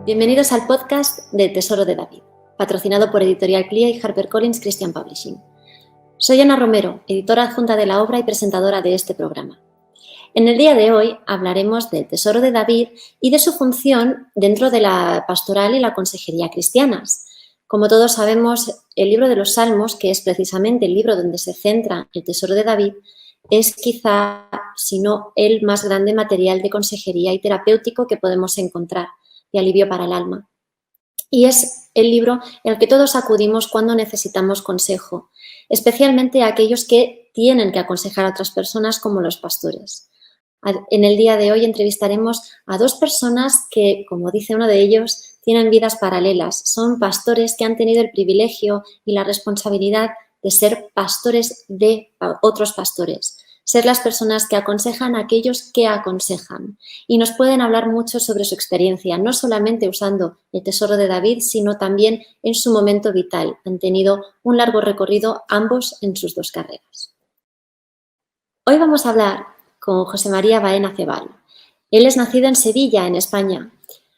Bienvenidos al podcast de Tesoro de David, patrocinado por Editorial CLIA y HarperCollins Christian Publishing. Soy Ana Romero, editora adjunta de la obra y presentadora de este programa. En el día de hoy hablaremos del Tesoro de David y de su función dentro de la pastoral y la consejería cristianas. Como todos sabemos, el libro de los Salmos, que es precisamente el libro donde se centra el Tesoro de David, es quizá, si no el más grande material de consejería y terapéutico que podemos encontrar, de alivio para el alma. Y es el libro en el que todos acudimos cuando necesitamos consejo, especialmente a aquellos que tienen que aconsejar a otras personas como los pastores. En el día de hoy entrevistaremos a dos personas que, como dice uno de ellos, tienen vidas paralelas. Son pastores que han tenido el privilegio y la responsabilidad de ser pastores de otros pastores, ser las personas que aconsejan a aquellos que aconsejan. Y nos pueden hablar mucho sobre su experiencia, no solamente usando el Tesoro de David, sino también en su momento vital. Han tenido un largo recorrido ambos en sus dos carreras. Hoy vamos a hablar con José María Baena Cebal. Él es nacido en Sevilla, en España.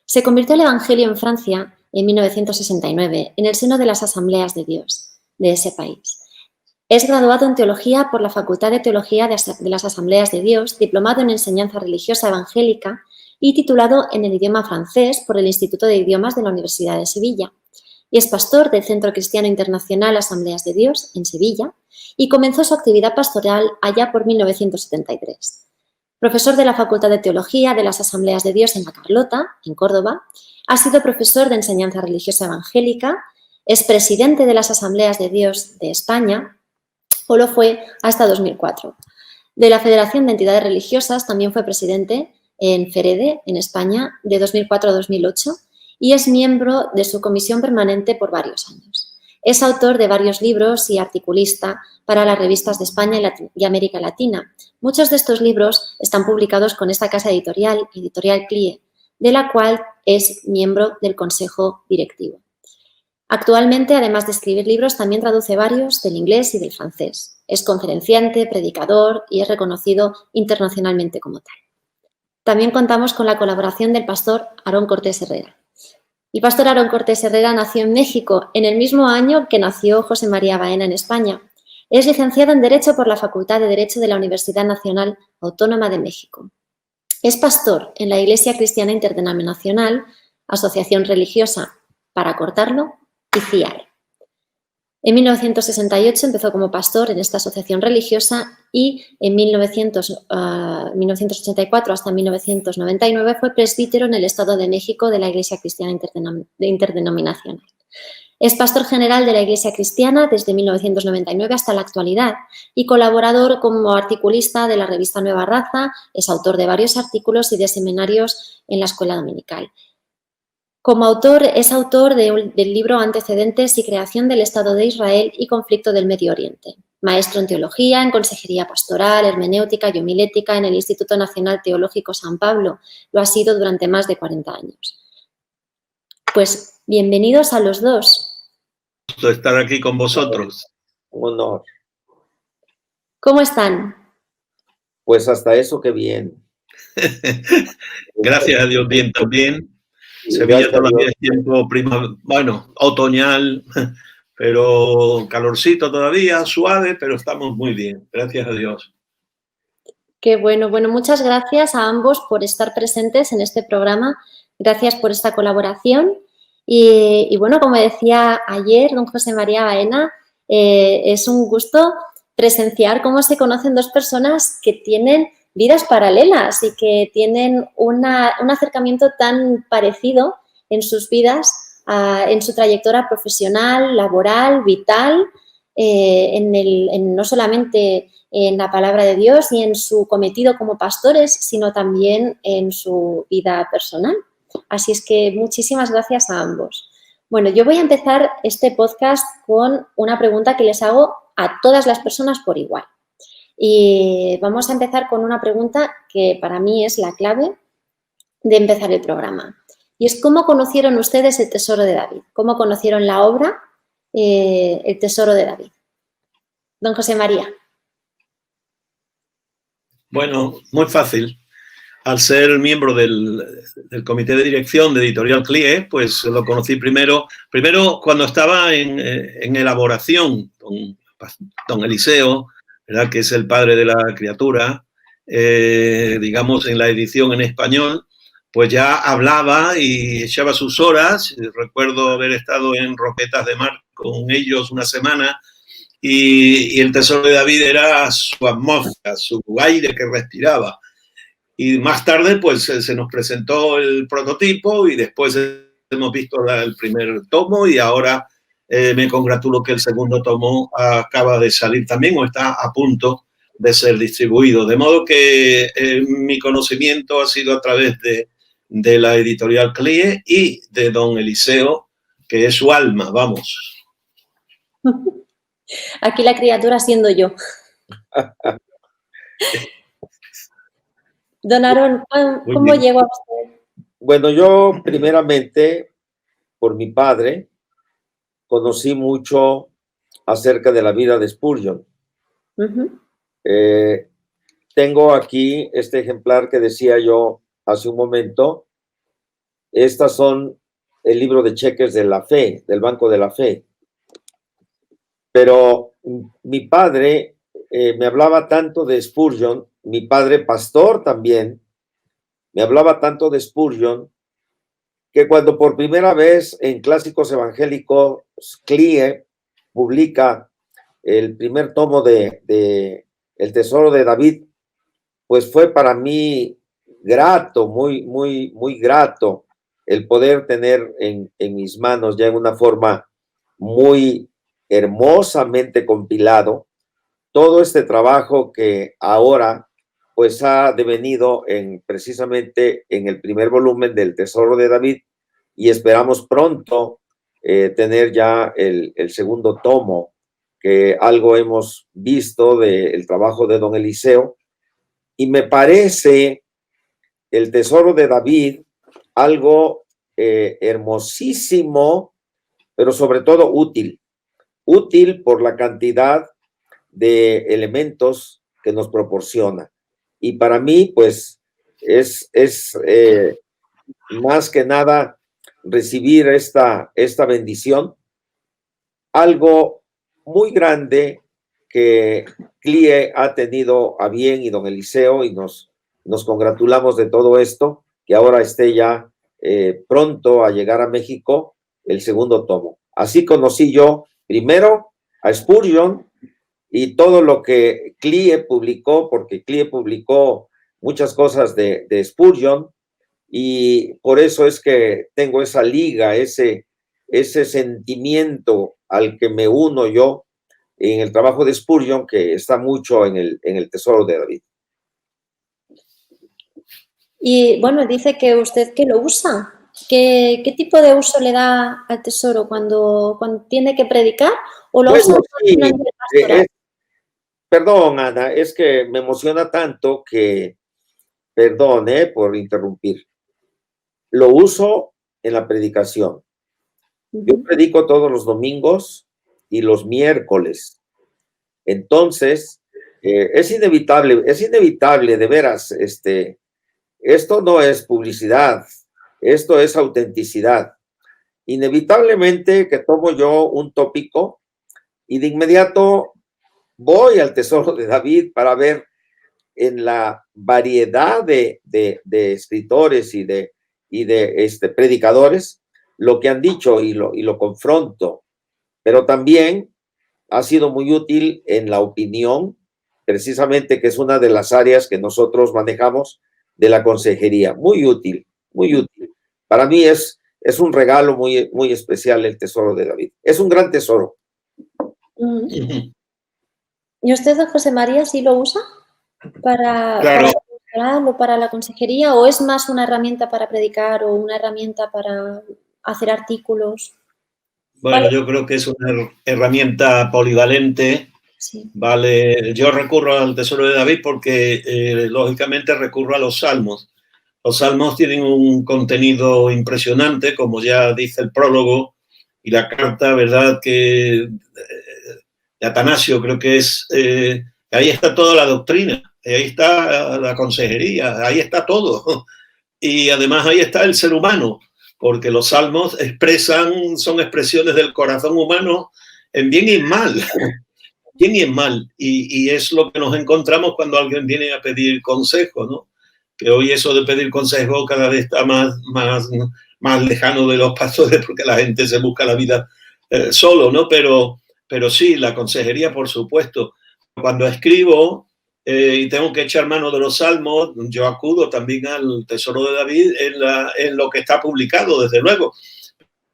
Se convirtió al Evangelio en Francia en 1969, en el seno de las Asambleas de Dios de ese país. Es graduado en Teología por la Facultad de Teología de las Asambleas de Dios, diplomado en Enseñanza Religiosa Evangélica y titulado en el idioma francés por el Instituto de Idiomas de la Universidad de Sevilla. Y es pastor del Centro Cristiano Internacional Asambleas de Dios, en Sevilla, y comenzó su actividad pastoral allá por 1973. Profesor de la Facultad de Teología de las Asambleas de Dios en La Carlota, en Córdoba, ha sido profesor de Enseñanza Religiosa Evangélica, es presidente de las Asambleas de Dios de España, o lo fue hasta 2004. De la Federación de Entidades Religiosas también fue presidente en FEREDE, en España, de 2004 a 2008, y es miembro de su comisión permanente por varios años. Es autor de varios libros y articulista para las revistas de España y América Latina. Muchos de estos libros están publicados con esta casa editorial, Editorial CLIA, de la cual es miembro del Consejo Directivo. Actualmente, además de escribir libros, también traduce varios del inglés y del francés. Es conferenciante, predicador y es reconocido internacionalmente como tal. También contamos con la colaboración del pastor Aarón Cortés Herrera. El pastor Aarón Cortés Herrera nació en México en el mismo año que nació José María Baena en España. Es licenciado en Derecho por la Facultad de Derecho de la Universidad Nacional Autónoma de México. Es pastor en la Iglesia Cristiana Interdenominacional, Asociación Religiosa, para acortarlo, y CIAR. En 1968 empezó como pastor en esta asociación religiosa y en 1984 hasta 1999 fue presbítero en el Estado de México de la Iglesia Cristiana Interdenominacional. Es pastor general de la Iglesia Cristiana desde 1999 hasta la actualidad y colaborador como articulista de la revista Nueva Raza, es autor de varios artículos y de seminarios en la escuela dominical. Como autor, es autor del libro Antecedentes y creación del Estado de Israel y conflicto del Medio Oriente. Maestro en teología, en consejería pastoral, hermenéutica y homilética en el Instituto Nacional Teológico San Pablo. Lo ha sido durante más de 40 años. Pues bienvenidos a los dos. Un gusto estar aquí con vosotros. Un honor. ¿Cómo están? Pues hasta eso que bien. Gracias a Dios, bien también. Sevilla todavía es tiempo otoñal, pero calorcito todavía, suave, pero estamos muy bien, gracias a Dios. Qué bueno. Bueno, muchas gracias a ambos por estar presentes en este programa. Gracias por esta colaboración. Y bueno, como decía ayer don José María Baena, es un gusto presenciar cómo se conocen dos personas que tienen vidas paralelas y que tienen un acercamiento tan parecido en sus vidas, en su trayectoria profesional, laboral, vital, no solamente en la palabra de Dios y en su cometido como pastores, sino también en su vida personal. Así es que muchísimas gracias a ambos. Bueno, yo voy a empezar este podcast con una pregunta que les hago a todas las personas por igual. Y vamos a empezar con una pregunta que para mí es la clave de empezar el programa. Y es, ¿cómo conocieron ustedes el Tesoro de David? ¿Cómo conocieron la obra El Tesoro de David? Don José María. Bueno, muy fácil. al ser miembro del comité de dirección de Editorial CLIE, pues lo conocí primero cuando estaba en elaboración, don Eliseo, ¿verdad?, que es el padre de la criatura, digamos, en la edición en español, pues ya hablaba y echaba sus horas. Recuerdo haber estado en Roquetas de Mar con ellos una semana y el Tesoro de David era su atmósfera, su aire que respiraba. Y más tarde, pues, se nos presentó el prototipo y después hemos visto el primer tomo y ahora me congratulo que el segundo tomo acaba de salir también o está a punto de ser distribuido. De modo que mi conocimiento ha sido a través de la editorial CLIE y de don Eliseo, que es su alma, vamos. Aquí la criatura siendo yo. Don Aarón, ¿cómo llegó a usted? Bueno, yo primeramente, por mi padre, conocí mucho acerca de la vida de Spurgeon. Tengo aquí este ejemplar que decía yo hace un momento. Estas son el libro de cheques de la fe, del Banco de la Fe. Pero mi padre me hablaba tanto de Spurgeon, mi padre pastor también, me hablaba tanto de Spurgeon, que cuando por primera vez en Clásicos Evangélicos CLIE publica el primer tomo de El Tesoro de David, pues fue para mí grato, muy grato el poder tener en mis manos ya en una forma muy hermosamente compilado todo este trabajo que ahora pues ha devenido precisamente en el primer volumen del Tesoro de David y esperamos pronto tener ya el segundo tomo, que algo hemos visto del trabajo de don Eliseo, y me parece el Tesoro de David algo hermosísimo, pero sobre todo útil por la cantidad de elementos que nos proporciona. Y para mí, pues, es más que nada recibir esta bendición, algo muy grande que CLIE ha tenido a bien, y don Eliseo, y nos congratulamos de todo esto, que ahora esté ya pronto a llegar a México el segundo tomo. Así conocí yo primero a Spurgeon y todo lo que CLIE publicó, porque CLIE publicó muchas cosas de Spurgeon, y por eso es que tengo esa liga, ese sentimiento al que me uno yo en el trabajo de Spurgeon, que está mucho en el Tesoro de David. Y bueno, dice que usted que lo usa. ¿Qué tipo de uso le da al tesoro cuando tiene que predicar o lo usa Sí, pastoral? perdón, Ana, es que me emociona tanto que, perdón, por interrumpir. Lo uso en la predicación. Yo predico todos los domingos y los miércoles. Entonces, es inevitable, de veras, esto no es publicidad, esto es autenticidad. Inevitablemente que tomo yo un tópico y de inmediato voy al Tesoro de David para ver en la variedad de escritores y de predicadores lo que han dicho y lo confronto. Pero también ha sido muy útil en la opinión, precisamente, que es una de las áreas que nosotros manejamos de la consejería. Muy útil, muy útil. Para mí es un regalo muy especial el Tesoro de David. Es un gran tesoro. ¿Y usted, José María, sí lo usa Claro. para la consejería, o es más una herramienta para predicar o una herramienta para hacer artículos? Bueno, ¿Vale? yo creo que es una herramienta polivalente. Sí. Vale, yo recurro al Tesoro de David porque, lógicamente, recurro a los salmos. Los salmos tienen un contenido impresionante, como ya dice el prólogo y la carta, ¿verdad?, que de Atanasio, creo que es, ahí está toda la doctrina, ahí está la consejería, ahí está todo. Y además ahí está el ser humano, porque los salmos son expresiones del corazón humano en bien y en mal, bien y en mal. Y es lo que nos encontramos cuando alguien viene a pedir consejo, ¿no? Que hoy eso de pedir consejo cada vez está más lejano de los pastores porque la gente se busca la vida solo, ¿no? Pero sí, la consejería, por supuesto. Cuando escribo y tengo que echar mano de los salmos, yo acudo también al Tesoro de David en lo que está publicado, desde luego.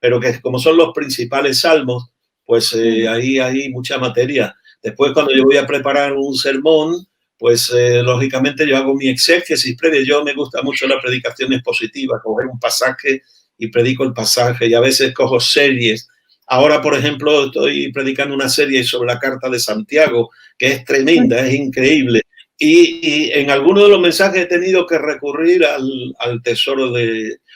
Pero que como son los principales salmos, pues ahí hay mucha materia. Después, cuando yo voy a preparar un sermón, pues lógicamente yo hago mi exégesis previa. Yo me gusta mucho la predicación expositiva, coger un pasaje y predico el pasaje, y a veces cojo series. Ahora, por ejemplo, estoy predicando una serie sobre la Carta de Santiago, que es tremenda, es increíble. Y en algunos de los mensajes he tenido que recurrir al tesoro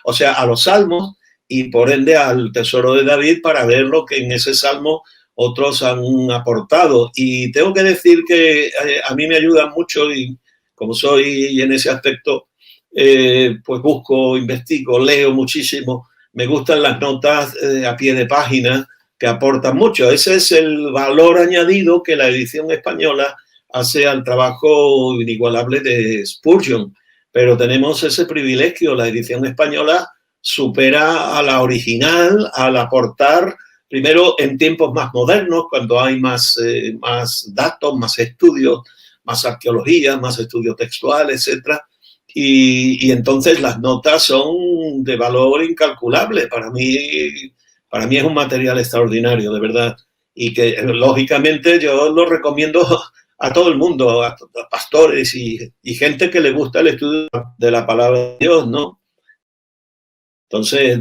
o sea, a los salmos, y por ende al Tesoro de David, para ver lo que en ese salmo otros han aportado. Y tengo que decir que a mí me ayuda mucho, y como soy en ese aspecto, pues busco, investigo, leo muchísimo. Me gustan las notas a pie de página, que aportan mucho. Ese es el valor añadido que la edición española hace al trabajo inigualable de Spurgeon. Pero tenemos ese privilegio, la edición española supera a la original al aportar, primero, en tiempos más modernos, cuando hay más datos, más estudios, más arqueología, más estudios textuales, etc. Y entonces las notas son de valor incalculable. Para mí es un material extraordinario, de verdad. Y que, lógicamente, yo lo recomiendo a todo el mundo, a pastores y gente que le gusta el estudio de la palabra de Dios, ¿no? Entonces,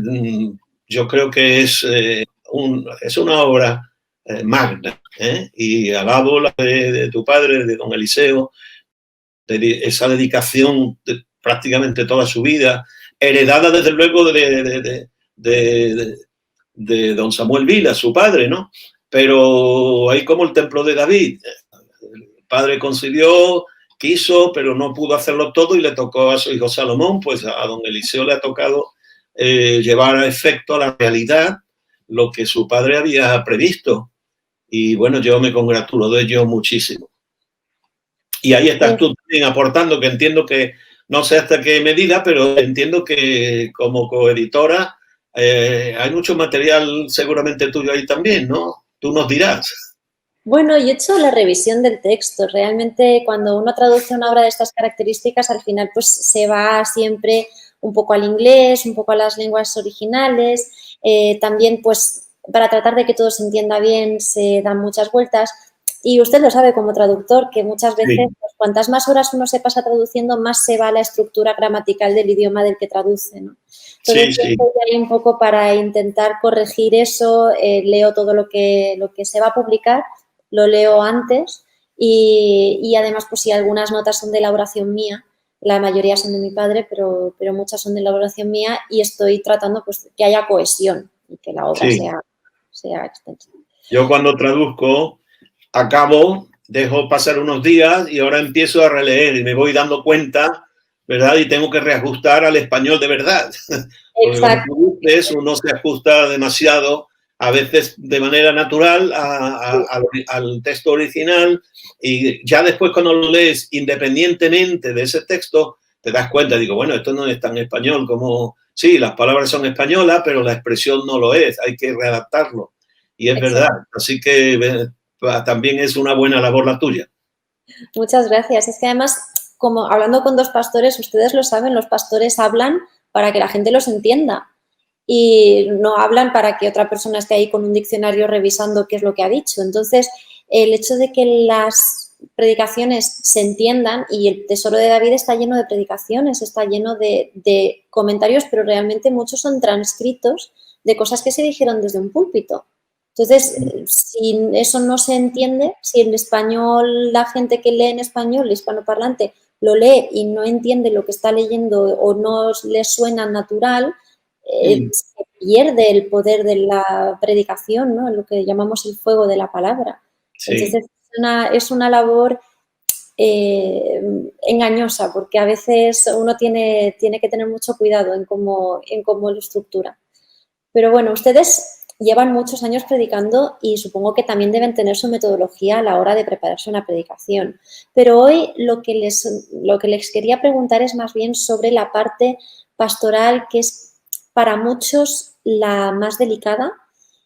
yo creo que es una obra magna, ¿eh? Y alabo la de tu padre, de don Eliseo, de esa dedicación de prácticamente toda su vida, heredada desde luego de don Samuel Vila, su padre, ¿no? Pero ahí como el templo de David, el padre concibió, quiso, pero no pudo hacerlo todo y le tocó a su hijo Salomón. Pues a don Eliseo le ha tocado llevar a efecto, a la realidad, lo que su padre había previsto. Y bueno, yo me congratulo de ello muchísimo. Y ahí estás tú también aportando, que entiendo que, no sé hasta qué medida, pero entiendo que como coeditora hay mucho material seguramente tuyo ahí también, ¿no? Tú nos dirás. Bueno, yo he hecho la revisión del texto. Realmente, cuando uno traduce una obra de estas características, al final pues se va siempre un poco al inglés, un poco a las lenguas originales. También, pues, para tratar de que todo se entienda bien, se dan muchas vueltas. Y usted lo sabe como traductor, que muchas veces, Sí. pues, cuantas más horas uno se pasa traduciendo, más se va la estructura gramatical del idioma del que traduce, ¿no? Entonces, Sí, sí. yo estoy ahí un poco para intentar corregir eso. Leo todo lo que se va a publicar, lo leo antes, y además, pues, si algunas notas son de elaboración mía, la mayoría son de mi padre, pero muchas son de elaboración mía, y estoy tratando, pues, que haya cohesión y que la obra Sí. sea extensa. Yo cuando traduzco, acabo, dejo pasar unos días y ahora empiezo a releer y me voy dando cuenta, ¿verdad? Y tengo que reajustar al español de verdad. Porque cuando Exacto. traduces, uno se ajusta demasiado, a veces de manera natural, al texto original, y ya después cuando lo lees independientemente de ese texto, te das cuenta, digo, bueno, esto no es tan español como, sí, las palabras son españolas, pero la expresión no lo es, hay que readaptarlo. Y es verdad, así que también es una buena labor la tuya. Muchas gracias. Es que además, como hablando con dos pastores, ustedes lo saben, los pastores hablan para que la gente los entienda y no hablan para que otra persona esté ahí con un diccionario revisando qué es lo que ha dicho. Entonces, el hecho de que las predicaciones se entiendan, y el Tesoro de David está lleno de predicaciones, está lleno de comentarios, pero realmente muchos son transcritos de cosas que se dijeron desde un púlpito. Entonces, si eso no se entiende, si en español, la gente que lee en español, el hispanoparlante, lo lee y no entiende lo que está leyendo o no le suena natural, se pierde el poder de la predicación, ¿no? Lo que llamamos el fuego de la palabra. Sí. Entonces, es una labor engañosa, porque a veces uno tiene que tener mucho cuidado en cómo lo estructura. Pero bueno, ustedes llevan muchos años predicando y supongo que también deben tener su metodología a la hora de prepararse una predicación. Pero hoy lo que les quería preguntar es más bien sobre la parte pastoral, que es para muchos la más delicada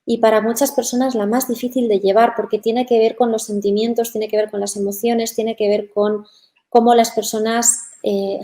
y para muchas personas la más difícil de llevar, porque tiene que ver con los sentimientos, tiene que ver con las emociones, tiene que ver con cómo las personas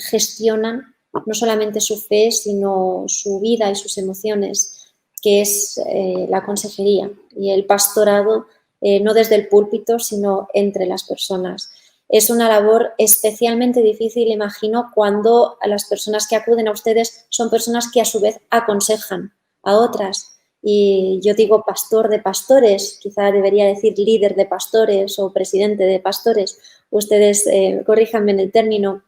gestionan no solamente su fe, sino su vida y sus emociones, que es la consejería y el pastorado, no desde el púlpito, sino entre las personas. Es una labor especialmente difícil, imagino, cuando a las personas que acuden a ustedes son personas que a su vez aconsejan a otras. Y yo digo pastor de pastores, quizá debería decir líder de pastores o presidente de pastores. Ustedes corríjanme en el término.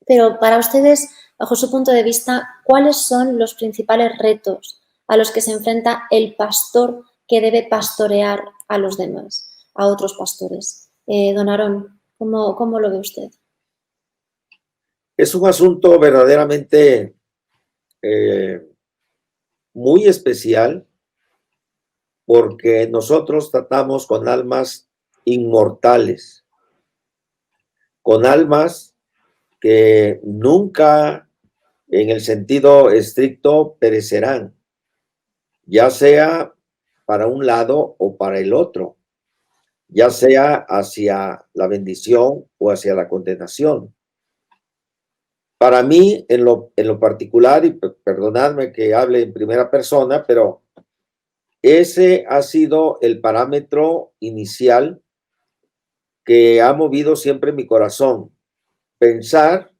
Pero para ustedes, bajo su punto de vista, ¿cuáles son los principales retos a los que se enfrenta el pastor que debe pastorear a los demás, a otros pastores? Don Aarón, ¿cómo lo ve usted? Es un asunto verdaderamente muy especial, porque nosotros tratamos con almas inmortales, con almas que nunca, en el sentido estricto, perecerán, ya sea para un lado o para el otro, ya sea hacia la bendición o hacia la condenación. Para mí, en lo particular, y perdonadme que hable en primera persona, pero ese ha sido el parámetro inicial que ha movido siempre mi corazón. Pensar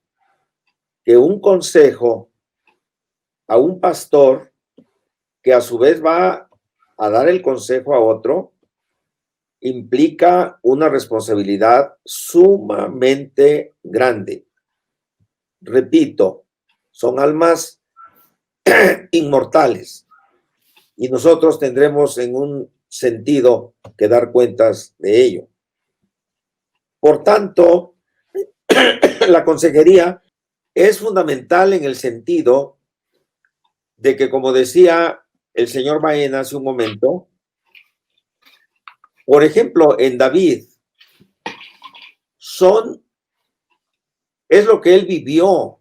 que un consejo a un pastor, que a su vez va a dar el consejo a otro, implica una responsabilidad sumamente grande. Repito, son almas inmortales y nosotros tendremos en un sentido que dar cuentas de ello. Por tanto, la consejería es fundamental en el sentido de que, como decía el señor Baena hace un momento, por ejemplo, en David, es lo que él vivió,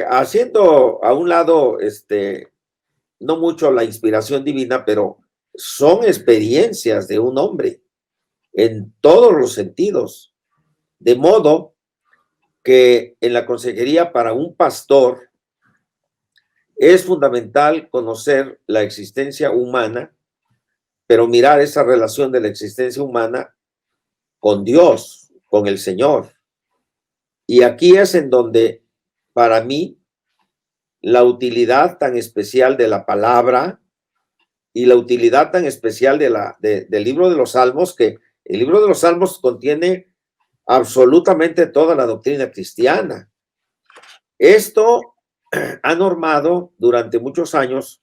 haciendo a un lado, no mucho la inspiración divina, pero son experiencias de un hombre en todos los sentidos. De modo que en la consejería para un pastor es fundamental conocer la existencia humana, pero mirar esa relación de la existencia humana con Dios, con el Señor. Y aquí es en donde, para mí, la utilidad tan especial de la palabra y la utilidad tan especial del libro de los Salmos, que el libro de los Salmos contiene absolutamente toda la doctrina cristiana. Esto ha normado durante muchos años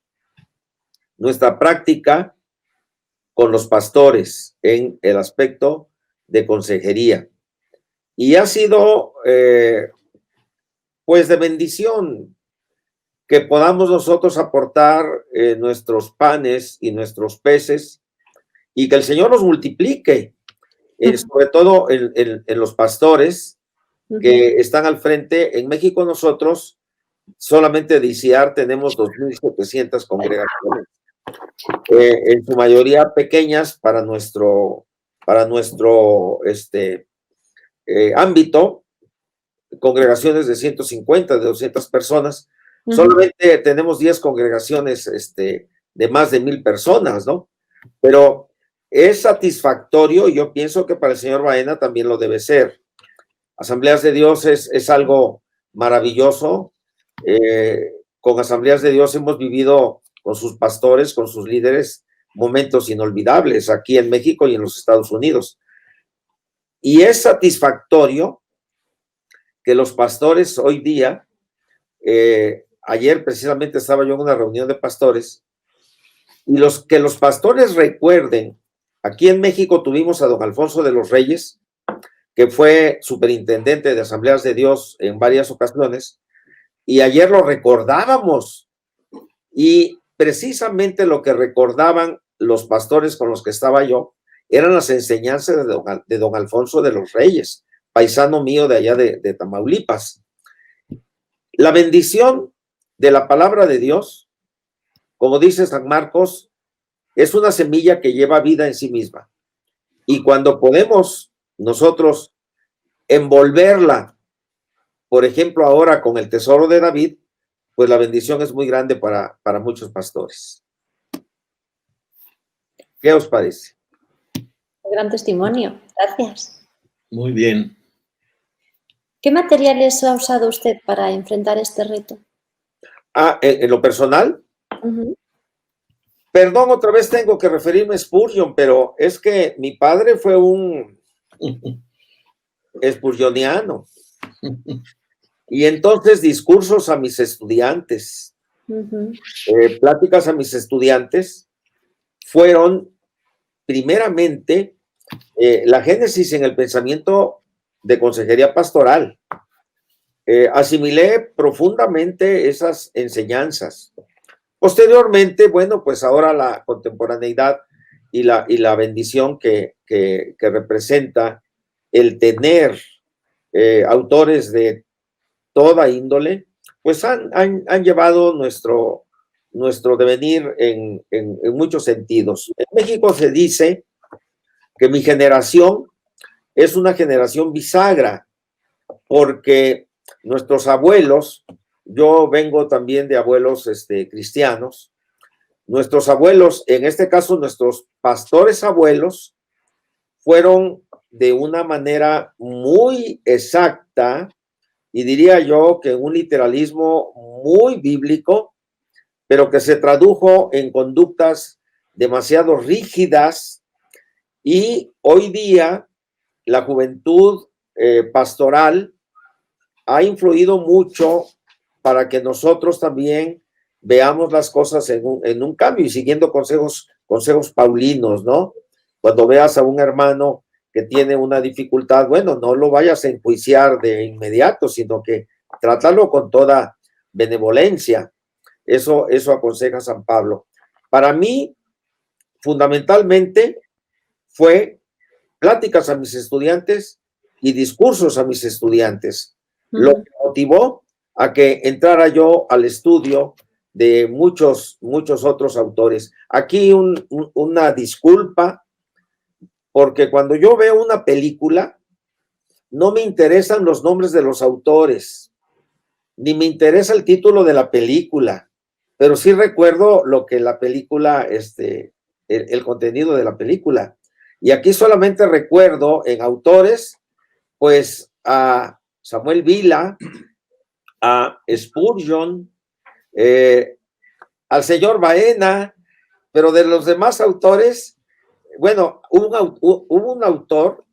nuestra práctica con los pastores en el aspecto de consejería. Y ha sido, pues, de bendición que podamos nosotros aportar nuestros panes y nuestros peces y que el Señor los multiplique, sobre todo en los pastores que están al frente. En México nosotros, solamente de ICIAR, tenemos 2,700 congregaciones, en su mayoría pequeñas para nuestro ámbito, congregaciones de 150, de 200 personas. Solamente tenemos 10 congregaciones de más de 1,000 personas, ¿no? Pero es satisfactorio, y yo pienso que para el señor Baena también lo debe ser. Asambleas de Dios es algo maravilloso. Con Asambleas de Dios hemos vivido con sus pastores, con sus líderes, momentos inolvidables aquí en México y en los Estados Unidos. Y es satisfactorio que los pastores hoy día, ayer precisamente estaba yo en una reunión de pastores, y que los pastores recuerden, aquí en México tuvimos a don Alfonso de los Reyes, que fue superintendente de Asambleas de Dios en varias ocasiones, y ayer lo recordábamos, y precisamente lo que recordaban los pastores con los que estaba yo eran las enseñanzas de don Alfonso de los Reyes, paisano mío de allá de Tamaulipas. La bendición de la palabra de Dios, como dice San Marcos, es una semilla que lleva vida en sí misma. Y cuando podemos nosotros envolverla, por ejemplo, ahora con el tesoro de David, pues la bendición es muy grande para muchos pastores. ¿Qué os parece? Gran testimonio. Gracias. Muy bien. ¿Qué materiales ha usado usted para enfrentar este reto? En lo personal, perdón, otra vez tengo que referirme a Spurgeon, pero es que mi padre fue un spurgeoniano. Y entonces discursos a mis estudiantes, pláticas a mis estudiantes, fueron primeramente la génesis en el pensamiento de consejería pastoral. Asimilé profundamente esas enseñanzas. Posteriormente, bueno, pues ahora la contemporaneidad y la bendición que representa el tener autores de toda índole, pues han llevado nuestro devenir en muchos sentidos. En México se dice que mi generación es una generación bisagra, porque nuestros abuelos, yo vengo también de abuelos cristianos, nuestros abuelos, en este caso nuestros pastores abuelos, fueron de una manera muy exacta, y diría yo que un literalismo muy bíblico, pero que se tradujo en conductas demasiado rígidas, y hoy día la juventud pastoral ha influido mucho para que nosotros también veamos las cosas en un cambio y siguiendo consejos paulinos, ¿no? Cuando veas a un hermano que tiene una dificultad, bueno, no lo vayas a enjuiciar de inmediato, sino que trátalo con toda benevolencia. Eso aconseja San Pablo. Para mí, fundamentalmente, fue pláticas a mis estudiantes y discursos a mis estudiantes, lo que motivó a que entrara yo al estudio de muchos otros autores. Aquí una disculpa, porque cuando yo veo una película, no me interesan los nombres de los autores, ni me interesa el título de la película, pero sí recuerdo lo que la película, el contenido de la película. Y aquí solamente recuerdo en autores, pues a Samuel Vila, a Spurgeon, al señor Baena, pero de los demás autores, bueno, hubo un autor,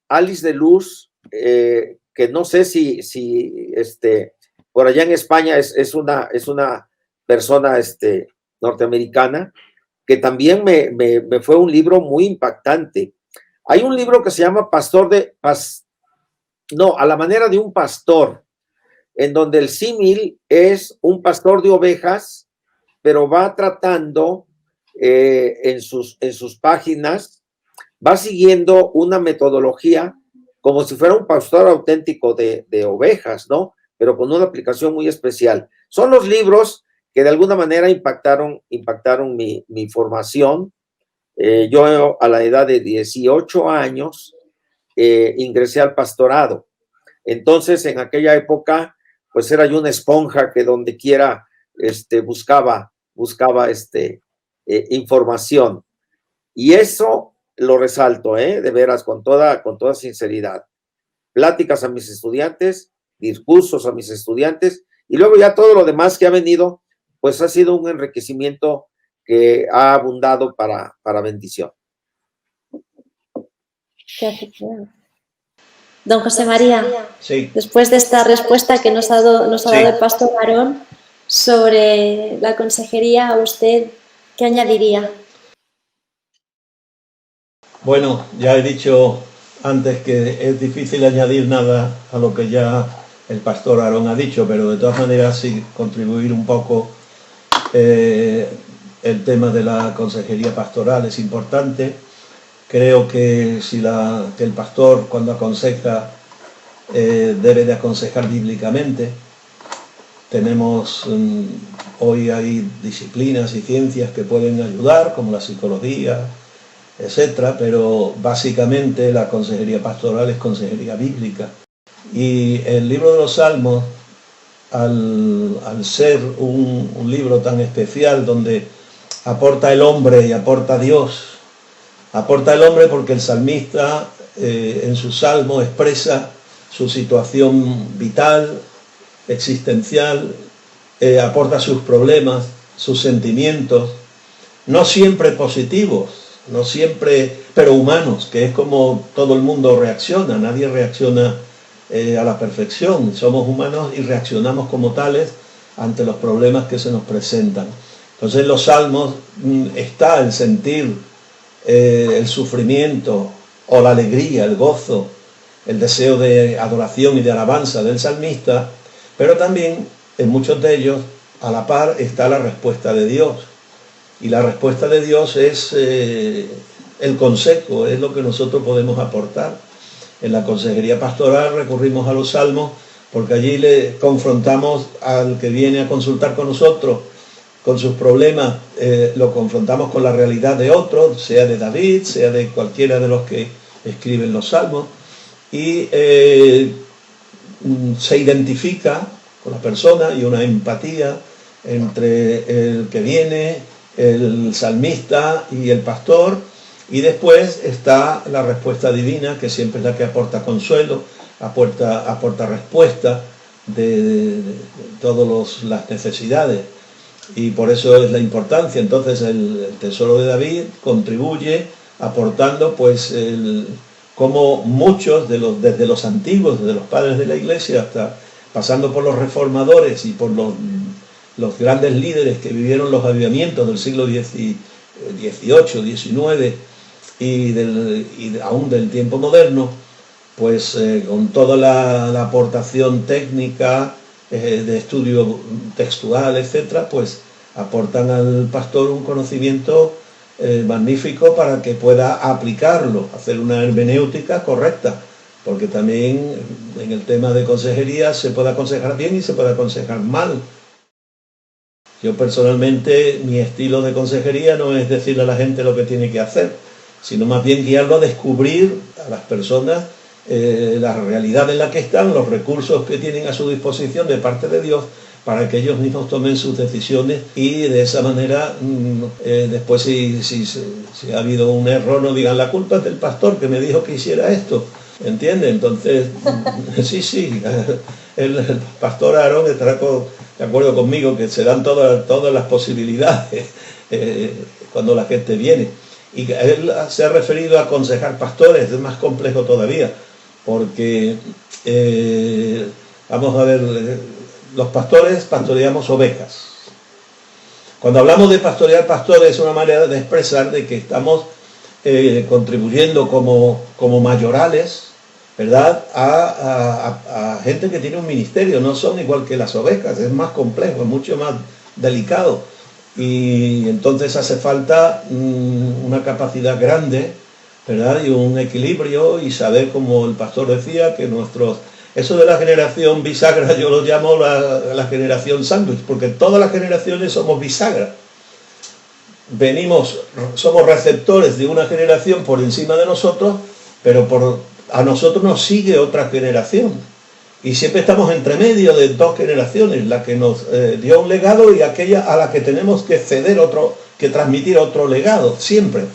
Alice de Luz, que no sé si por allá en España es una persona norteamericana, que también me fue un libro muy impactante. Hay un libro que se llama A la manera de un pastor, en donde el símil es un pastor de ovejas, pero va tratando en sus páginas, va siguiendo una metodología como si fuera un pastor auténtico de ovejas, ¿no? Pero con una aplicación muy especial. Son los libros que de alguna manera impactaron mi formación. Yo a la edad de 18 años ingresé al pastorado. Entonces, en aquella época, pues era yo una esponja que donde quiera buscaba información. Y eso lo resalto, de veras, con toda sinceridad. Pláticas a mis estudiantes, discursos a mis estudiantes, y luego ya todo lo demás que ha venido, pues ha sido un enriquecimiento que ha abundado para bendición. Don José María, sí. Después de esta respuesta que nos ha dado el pastor Aarón sobre la consejería, a usted, ¿qué añadiría? Bueno, ya he dicho antes, que es difícil añadir nada a lo que ya el pastor Aarón ha dicho, pero de todas maneras sí contribuir un poco. El tema de la consejería pastoral es importante. Creo que, que el pastor, cuando aconseja, debe de aconsejar bíblicamente. Tenemos hoy hay disciplinas y ciencias que pueden ayudar, como la psicología, etcétera, pero básicamente la consejería pastoral es consejería bíblica. Y el libro de los Salmos, al ser un libro tan especial donde aporta el hombre y aporta Dios, aporta el hombre porque el salmista en su salmo expresa su situación vital, existencial, aporta sus problemas, sus sentimientos, no siempre positivos, no siempre, pero humanos, que es como todo el mundo reacciona. Nadie reacciona a la perfección. Somos humanos y reaccionamos como tales ante los problemas que se nos presentan. Entonces en los salmos está el sentir el sufrimiento o la alegría, el gozo, el deseo de adoración y de alabanza del salmista, pero también en muchos de ellos a la par está la respuesta de Dios. Y la respuesta de Dios es el consejo, es lo que nosotros podemos aportar. En la consejería pastoral recurrimos a los salmos porque allí le confrontamos al que viene a consultar con nosotros con sus problemas, lo confrontamos con la realidad de otros, sea de David, sea de cualquiera de los que escriben los salmos, y se identifica con la persona y una empatía entre el que viene, el salmista y el pastor, y después está la respuesta divina, que siempre es la que aporta consuelo, aporta respuesta de todas las necesidades, y por eso es la importancia. Entonces el tesoro de David contribuye aportando pues como muchos desde los antiguos, desde los padres de la iglesia hasta pasando por los reformadores y por los grandes líderes que vivieron los avivamientos del siglo XVIII, XIX y aún del tiempo moderno, pues con toda la aportación técnica de estudio textual, etcétera, pues aportan al pastor un conocimiento magnífico para que pueda aplicarlo, hacer una hermenéutica correcta, porque también en el tema de consejería se puede aconsejar bien y se puede aconsejar mal. Yo personalmente, mi estilo de consejería no es decirle a la gente lo que tiene que hacer, sino más bien guiarlo a descubrir a las personas la realidad en la que están, los recursos que tienen a su disposición de parte de Dios, para que ellos mismos tomen sus decisiones y de esa manera después si ha habido un error no digan la culpa es del pastor que me dijo que hiciera esto, ¿entiende? Entonces sí, el pastor Aarón estará de acuerdo conmigo que se dan todas las posibilidades cuando la gente viene, y él se ha referido a aconsejar pastores. Es más complejo todavía, porque vamos a ver, los pastores pastoreamos ovejas. Cuando hablamos de pastorear pastores es una manera de expresar de que estamos contribuyendo como mayorales, ¿verdad?, a gente que tiene un ministerio. No son igual que las ovejas, es más complejo, es mucho más delicado, y entonces hace falta una capacidad grande, ¿verdad?, y un equilibrio, y saber, como el pastor decía, que eso de la generación bisagra, yo lo llamo la generación sándwich, porque todas las generaciones somos bisagra. Somos receptores de una generación por encima de nosotros, pero a nosotros nos sigue otra generación. Y siempre estamos entre medio de dos generaciones, la que nos dio un legado y aquella a la que tenemos que que transmitir otro legado, siempre.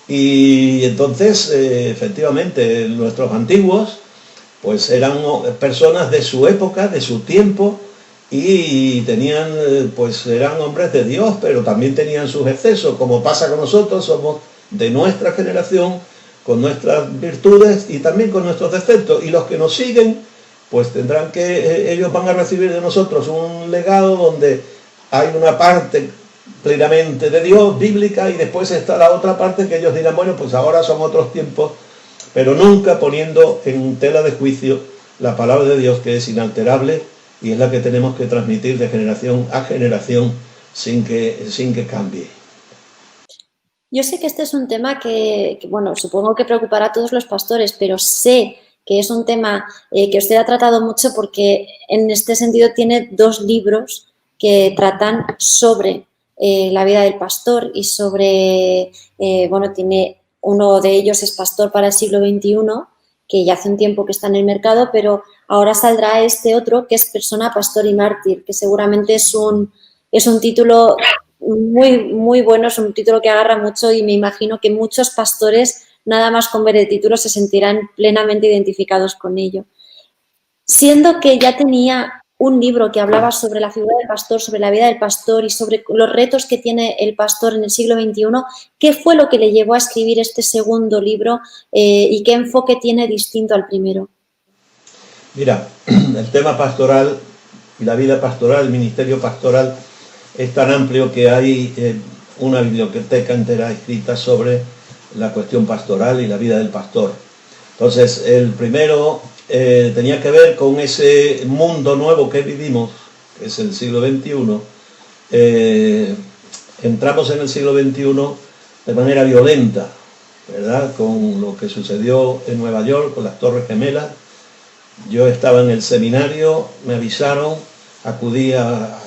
Y entonces, efectivamente, nuestros antiguos pues eran personas de su época, de su tiempo, y eran hombres de Dios, pero también tenían sus excesos, como pasa con nosotros. Somos de nuestra generación, con nuestras virtudes y también con nuestros defectos, y los que nos siguen, pues tendrán ellos van a recibir de nosotros un legado donde hay una parte plenamente de Dios, bíblica, y después está la otra parte que ellos dirán, bueno, pues ahora son otros tiempos, pero nunca poniendo en tela de juicio la palabra de Dios, que es inalterable y es la que tenemos que transmitir de generación a generación sin que cambie. Yo sé que este es un tema bueno, supongo que preocupará a todos los pastores, pero sé que es un tema que usted ha tratado mucho porque en este sentido tiene 2 libros que tratan sobre la vida del pastor y sobre, bueno, tiene uno de ellos es Pastor para el siglo XXI, que ya hace un tiempo que está en el mercado, pero ahora saldrá este otro que es Persona, Pastor y Mártir, que seguramente es un título muy, muy bueno, es un título que agarra mucho y me imagino que muchos pastores, nada más con ver el título, se sentirán plenamente identificados con ello. Siendo que ya tenía un libro que hablaba sobre la figura del pastor, sobre la vida del pastor y sobre los retos que tiene el pastor en el siglo XXI, ¿qué fue lo que le llevó a escribir este segundo libro y qué enfoque tiene distinto al primero? Mira, el tema pastoral y la vida pastoral, el ministerio pastoral, es tan amplio que hay una biblioteca entera escrita sobre la cuestión pastoral y la vida del pastor. Entonces, el primero tenía que ver con ese mundo nuevo que vivimos, que es el siglo XXI. Entramos en el siglo XXI de manera violenta, ¿verdad? Con lo que sucedió en Nueva York, con las Torres Gemelas. Yo estaba en el seminario, me avisaron, acudí a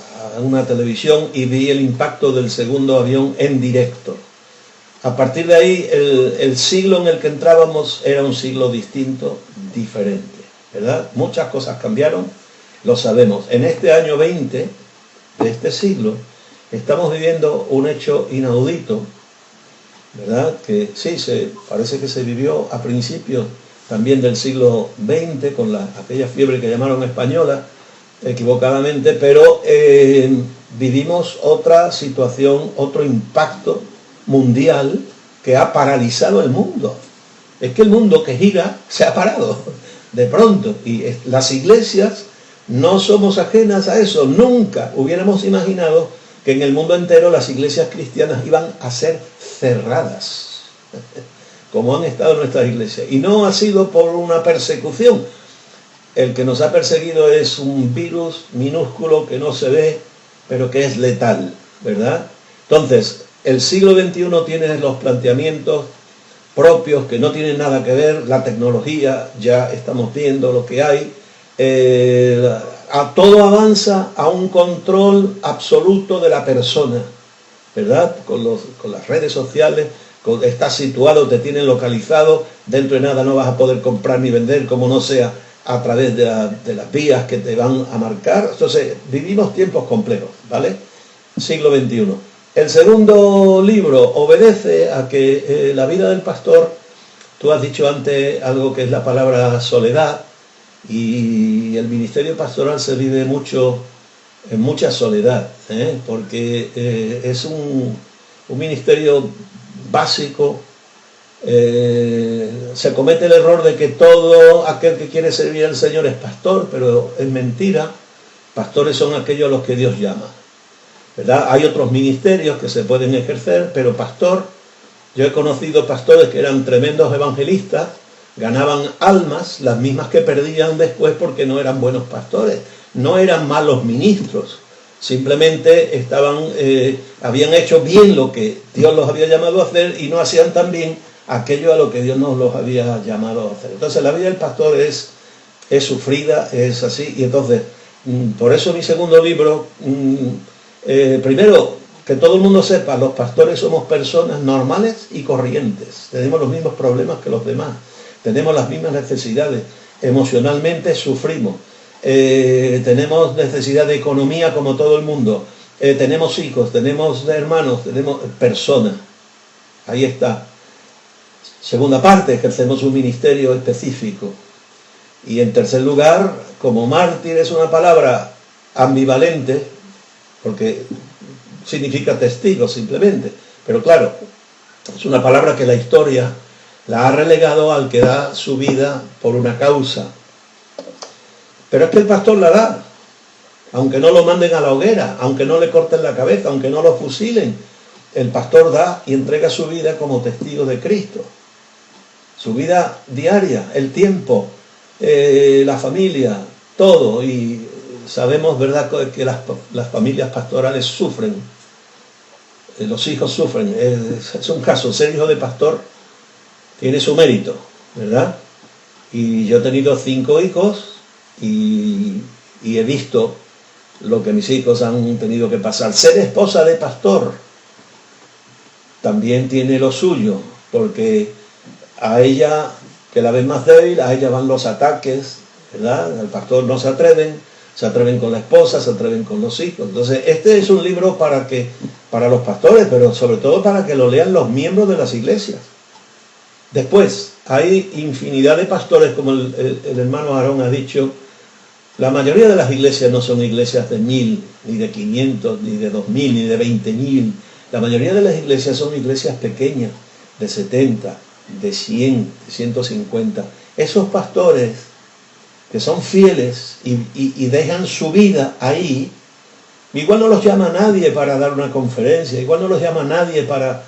una televisión y vi el impacto del segundo avión en directo. A partir de ahí, el siglo en el que entrábamos era un siglo distinto, diferente, ¿verdad? Muchas cosas cambiaron, lo sabemos. En este año 20 de este siglo, estamos viviendo un hecho inaudito, ¿verdad? Que sí, parece que se vivió a principios también del siglo XX, con aquella fiebre que llamaron española, equivocadamente, pero vivimos otra situación, otro impacto mundial que ha paralizado el mundo. Es que el mundo que gira se ha parado de pronto, y las iglesias no somos ajenas a eso. Nunca hubiéramos imaginado que en el mundo entero las iglesias cristianas iban a ser cerradas, como han estado nuestras iglesias. Y no ha sido por una persecución. El que nos ha perseguido es un virus minúsculo que no se ve, pero que es letal, ¿verdad? Entonces, el siglo XXI tiene los planteamientos propios que no tienen nada que ver, la tecnología, ya estamos viendo lo que hay, todo avanza a un control absoluto de la persona, ¿verdad? Con las redes sociales, estás situado, te tienen localizado, dentro de nada no vas a poder comprar ni vender como no sea a través de las vías que te van a marcar. Entonces, vivimos tiempos complejos, ¿vale? Siglo XXI. El segundo libro obedece a que la vida del pastor, tú has dicho antes algo que es la palabra soledad, y el ministerio pastoral se vive mucho, en mucha soledad, porque es un ministerio básico. Se comete el error de que todo aquel que quiere servir al Señor es pastor, pero es mentira. Pastores son aquellos a los que Dios llama, ¿verdad? Hay otros ministerios que se pueden ejercer, pero pastor, yo he conocido pastores que eran tremendos evangelistas, ganaban almas, las mismas que perdían después porque no eran buenos pastores, no eran malos ministros, simplemente habían hecho bien lo que Dios los había llamado a hacer y no hacían tan bien aquello a lo que Dios nos los había llamado a hacer. Entonces la vida del pastor es sufrida, es así, y entonces, por eso mi segundo libro, primero, que todo el mundo sepa, los pastores somos personas normales y corrientes, tenemos los mismos problemas que los demás, tenemos las mismas necesidades, emocionalmente sufrimos, tenemos necesidad de economía como todo el mundo, tenemos hijos, tenemos hermanos, tenemos personas, ahí está. Segunda parte, ejercemos un ministerio específico. Y en tercer lugar, como mártir es una palabra ambivalente, porque significa testigo simplemente, pero claro, es una palabra que la historia la ha relegado al que da su vida por una causa. Pero es que el pastor la da, aunque no lo manden a la hoguera, aunque no le corten la cabeza, aunque no lo fusilen, el pastor da y entrega su vida como testigo de Cristo. su vida diaria, el tiempo, la familia, todo. Y sabemos, ¿verdad?, que las familias pastorales sufren, los hijos sufren. Es un caso, ser hijo de pastor tiene su mérito, ¿verdad? Y yo he tenido 5 hijos y he visto lo que mis hijos han tenido que pasar. Ser esposa de pastor también tiene lo suyo, porque a ella, que la ven más débil, a ella van los ataques, ¿verdad? Al pastor no se atreven con la esposa, se atreven con los hijos. Entonces, este es un libro para los pastores, pero sobre todo para que lo lean los miembros de las iglesias. Después, hay infinidad de pastores, como el hermano Aarón ha dicho. La mayoría de las iglesias no son iglesias de 1000, ni de 500, ni de 2000, ni de 20.000. La mayoría de las iglesias son iglesias pequeñas, de 70, de 100, de 150. Esos pastores que son fieles y dejan su vida ahí, igual no los llama nadie para dar una conferencia, igual no los llama nadie para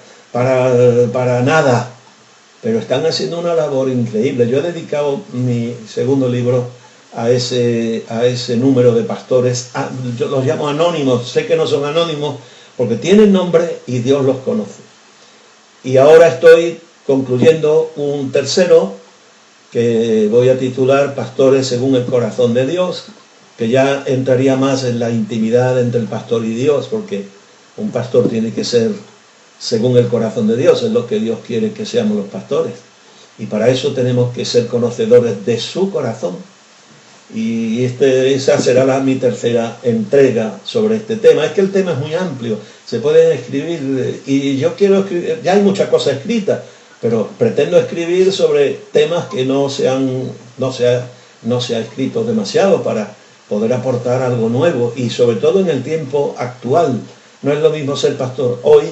nada, pero están haciendo una labor increíble. Yo he dedicado mi segundo libro a ese número de pastores. Yo los llamo anónimos, sé que no son anónimos porque tienen nombre y Dios los conoce. Y ahora estoy concluyendo un tercero que voy a titular Pastores según el corazón de Dios, que ya entraría más en la intimidad entre el pastor y Dios, porque un pastor tiene que ser según el corazón de Dios, es lo que Dios quiere que seamos los pastores. Y para eso tenemos que ser conocedores de su corazón. Y esa será mi tercera entrega sobre este tema. Es que el tema es muy amplio, se pueden escribir, y yo quiero escribir, ya hay muchas cosas escritas, pero pretendo escribir sobre temas que no se ha escrito demasiado, para poder aportar algo nuevo, y sobre todo en el tiempo actual. No es lo mismo ser pastor hoy,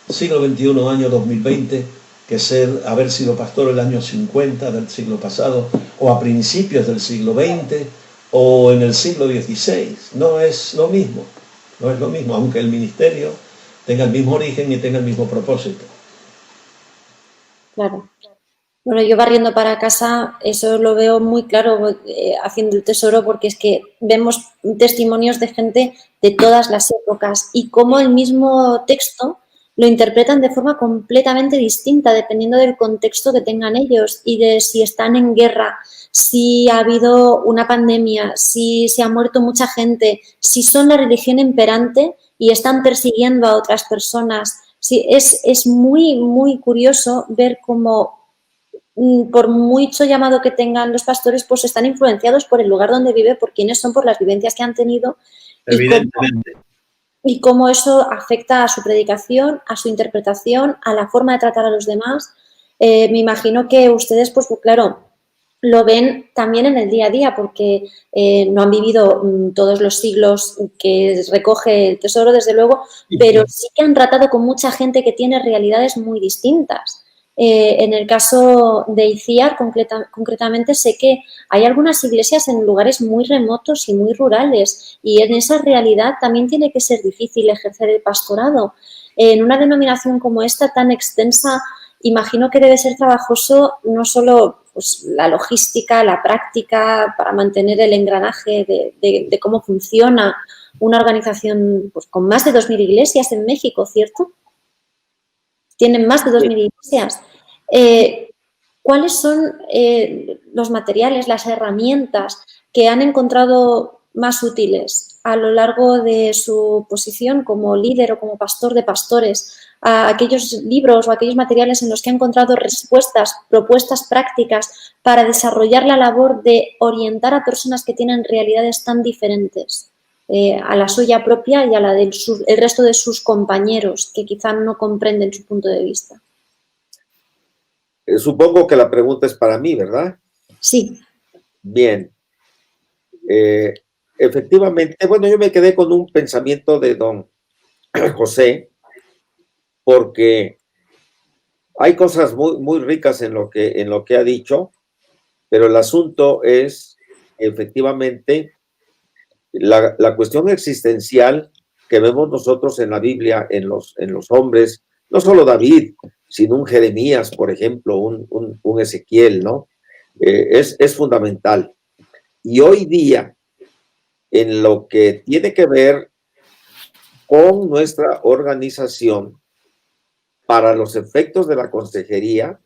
siglo XXI, año 2020, que haber sido pastor el año 50 del siglo pasado, o a principios del siglo XX, o en el siglo XVI. No es lo mismo, aunque el ministerio tenga el mismo origen y tenga el mismo propósito. Claro. Bueno, yo barriendo para casa, eso lo veo muy claro haciendo el tesoro, porque es que vemos testimonios de gente de todas las épocas y cómo el mismo texto lo interpretan de forma completamente distinta dependiendo del contexto que tengan ellos y de si están en guerra, si ha habido una pandemia, si se ha muerto mucha gente, si son la religión imperante y están persiguiendo a otras personas. Sí, es muy, muy curioso ver cómo, por mucho llamado que tengan los pastores, pues están influenciados por el lugar donde vive, por quiénes son, por las vivencias que han tenido. Evidentemente. Y cómo eso afecta a su predicación, a su interpretación, a la forma de tratar a los demás. Me imagino que ustedes, pues claro, lo ven también en el día a día, porque no han vivido todos los siglos que recoge el tesoro, desde luego, pero sí que han tratado con mucha gente que tiene realidades muy distintas. En el caso de ICIAR, concretamente, sé que hay algunas iglesias en lugares muy remotos y muy rurales, y en esa realidad también tiene que ser difícil ejercer el pastorado. En una denominación como esta, tan extensa, imagino que debe ser trabajoso no solo pues, la logística, la práctica para mantener el engranaje de cómo funciona una organización pues, con más de 2.000 iglesias en México, ¿cierto? Tienen más de 2.000 iglesias. ¿Cuáles son los materiales, las herramientas que han encontrado más útiles a lo largo de su posición como líder o como pastor de pastores? A aquellos libros o aquellos materiales en los que ha encontrado respuestas, propuestas prácticas para desarrollar la labor de orientar a personas que tienen realidades tan diferentes a la suya propia y a la del resto de sus compañeros que quizá no comprenden su punto de vista. Supongo que la pregunta es para mí, ¿verdad? Sí. Bien. Efectivamente, bueno, yo me quedé con un pensamiento de don José, porque hay cosas muy, muy ricas en lo que ha dicho, pero el asunto es, efectivamente, la cuestión existencial que vemos nosotros en la Biblia, en los hombres, no solo David, sin un Jeremías, por ejemplo, un Ezequiel, ¿no? Es fundamental. Y hoy día, en lo que tiene que ver con nuestra organización, para los efectos de la consejería,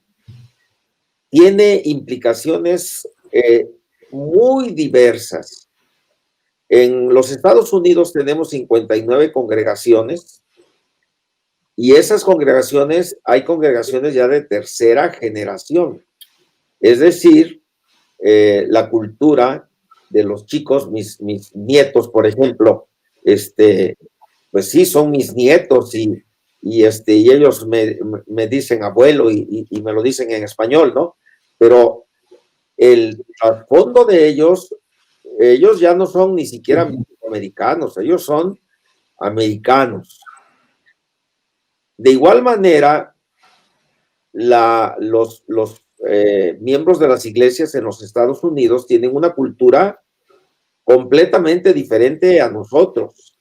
tiene implicaciones muy diversas. En los Estados Unidos tenemos 59 congregaciones y esas congregaciones, hay congregaciones ya de tercera generación. Es decir, la cultura de los chicos, mis nietos, por ejemplo, pues sí, son mis nietos y ellos me dicen abuelo y me lo dicen en español, ¿no? Pero el trasfondo de ellos ya no son ni siquiera americanos, ellos son americanos. De igual manera, los miembros de las iglesias en los Estados Unidos tienen una cultura completamente diferente a nosotros.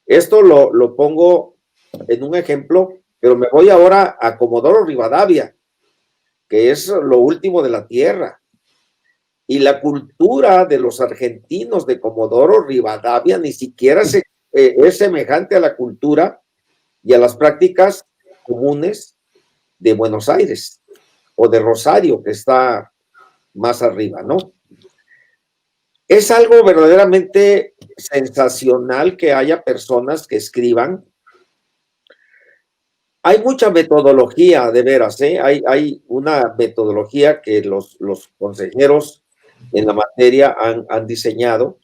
Esto lo pongo en un ejemplo, pero me voy ahora a Comodoro Rivadavia, que es lo último de la tierra. Y la cultura de los argentinos de Comodoro Rivadavia ni siquiera es semejante a la cultura y a las prácticas comunes de Buenos Aires o de Rosario, que está más arriba, ¿no? Es algo verdaderamente sensacional que haya personas que escriban. Hay mucha metodología, de veras, ¿eh? Hay una metodología que los consejeros en la materia han diseñado.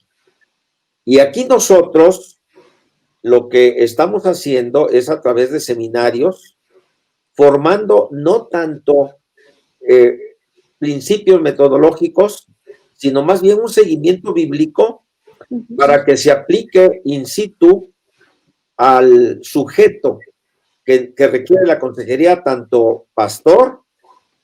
Y aquí nosotros lo que estamos haciendo es a través de seminarios, formando no tanto principios metodológicos, sino más bien un seguimiento bíblico para que se aplique in situ al sujeto que requiere la consejería, tanto pastor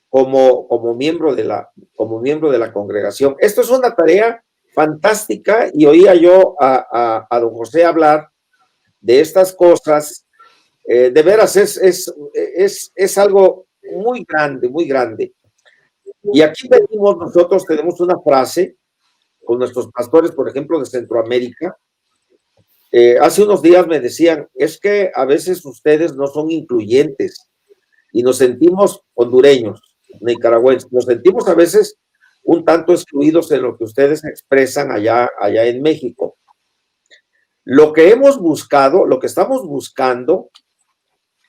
como miembro de la congregación. Esto es una tarea fantástica y oía yo a don José hablar de estas cosas. De veras, es algo muy grande, muy grande. Y aquí nosotros tenemos una frase con nuestros pastores, por ejemplo, de Centroamérica. Hace unos días me decían, es que a veces ustedes no son incluyentes y nos sentimos hondureños, nicaragüenses, nos sentimos a veces un tanto excluidos en lo que ustedes expresan allá en México. Lo que hemos buscado, lo que estamos buscando,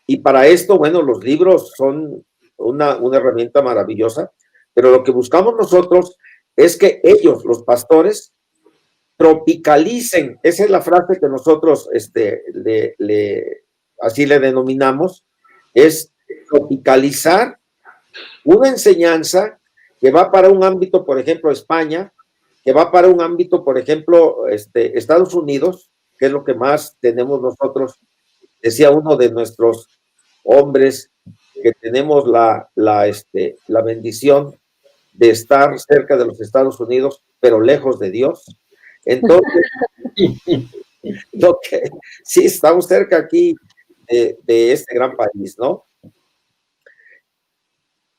y para esto, bueno, los libros son una herramienta maravillosa, pero lo que buscamos nosotros es que ellos, los pastores, tropicalicen, esa es la frase que nosotros así le denominamos, es tropicalizar una enseñanza que va para un ámbito, por ejemplo, España, que va para un ámbito, por ejemplo, Estados Unidos, que es lo que más tenemos nosotros. Decía uno de nuestros hombres que tenemos la bendición de estar cerca de los Estados Unidos, pero lejos de Dios. Entonces, sí, estamos cerca aquí de este gran país, ¿no?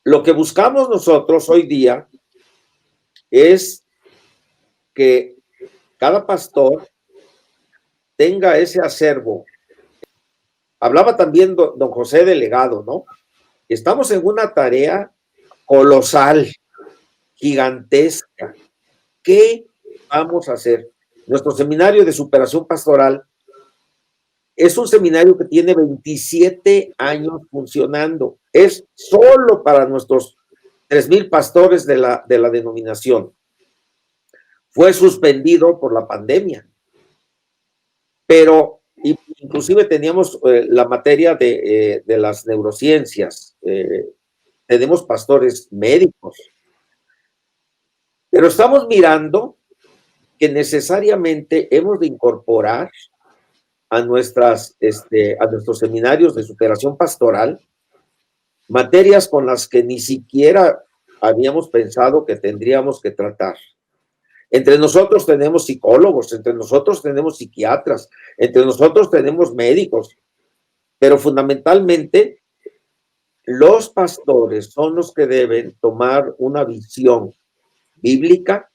Lo que buscamos nosotros hoy día es que cada pastor tenga ese acervo. Hablaba también don José de legado, ¿no? Estamos en una tarea colosal, gigantesca. ¿Qué vamos a hacer? Nuestro seminario de superación pastoral es un seminario que tiene 27 años funcionando. Es solo para nuestros 3,000 pastores de la denominación. Fue suspendido por la pandemia. Pero inclusive teníamos la materia de las neurociencias. Tenemos pastores médicos. Pero estamos mirando que necesariamente hemos de incorporar a nuestros seminarios de superación pastoral materias con las que ni siquiera habíamos pensado que tendríamos que tratar. Entre nosotros tenemos psicólogos, entre nosotros tenemos los pastores son los que deben tomar una visión bíblica,